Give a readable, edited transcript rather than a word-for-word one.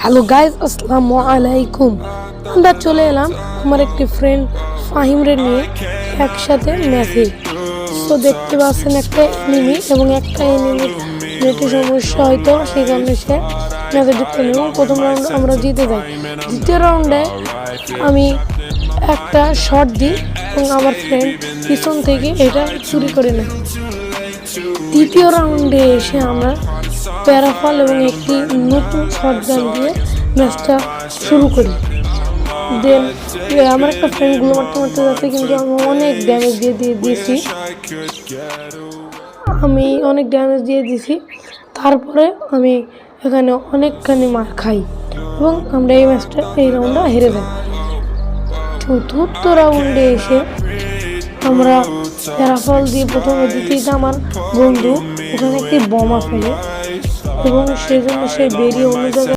Hello guys, আসসালামু আলাইকুম। আমরা চলে এলাম আমার একটি ফ্রেন্ড ফাহিমরে নিয়ে একসাথে ম্যাচে। তো দেখতে পাচ্ছেন একটা এনিমি এবং একটা এনিমির নেটের সমস্যা, হয়তো সেই কারণে সে ম্যাচে ঢুকতে নেই এবং প্রথম রাউন্ড আমরা জিতে যাই। দ্বিতীয় রাউন্ডে আমি একটা শট দিই এবং আমার ফ্রেন্ড পিছন থেকে এটা চুরি করে নেয়। তৃতীয় রাউন্ডে এসে আমরা প্যারাফল এবং একটি নতুন শটগান দিয়ে ম্যাচটা শুরু করি। দেন আমার একটা ফ্রেন্ড গুলো মারতে মারতে যাচ্ছে, কিন্তু আমি অনেক ড্যামেজ দিয়েছি। তারপরে আমি এখানে অনেকখানি মার খাই এবং আমরা এই রাউন্ডটা হেরে যাই। চতুর্থ রাউন্ডে এসে আমরা প্যারাফল দিয়ে প্রথমে দিতে আমার বন্ধু ওখানে একটি বোমা ফেলে এবং সেই জন্য সে বেরিয়ে অন্য জায়গায়